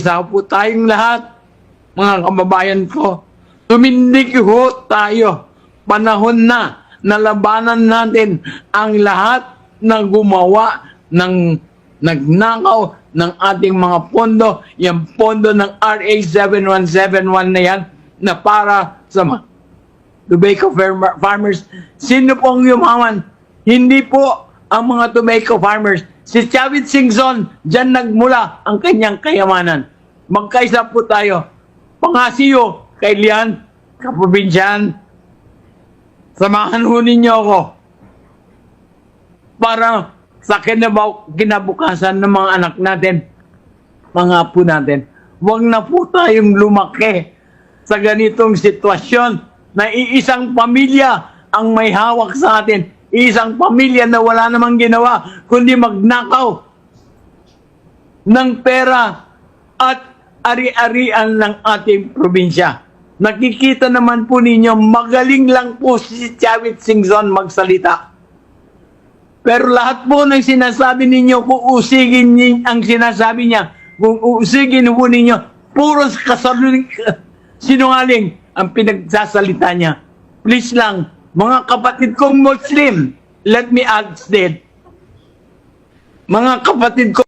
Mag-isa po tayong lahat, mga kababayan ko. Tumindig ho tayo. Panahon na labanan natin ang lahat na gumawa ng nagnakaw ng ating mga pondo, yung pondo ng RA 7171 na yan, na para sa tobacco farmers. Sino pong yumaman? Hindi po ang mga tobacco farmers. Si Chavit Singson, dyan nagmula ang kanyang kayamanan. Magkaisa po tayo. Pangasiyo, kay Lian, kaprobinsyan, samahan ho ninyo ako para sa kinabukasan ng mga anak natin, mga apo natin. Huwag na po tayong lumaki sa ganitong sitwasyon na iisang pamilya ang may hawak sa atin. Isang pamilya na wala namang ginawa kundi magnakaw ng pera at ari-arian ng ating probinsya. Nakikita naman po ninyo, magaling lang po si Chavit Singson magsalita. Pero lahat po ng sinasabi ninyo, kung usigin ang sinasabi niya, kung usigin po ninyo, puro sinungaling ang pinagsasalita niya. Please lang, mga kapatid kong Muslim, let me add that, mga kapatid ko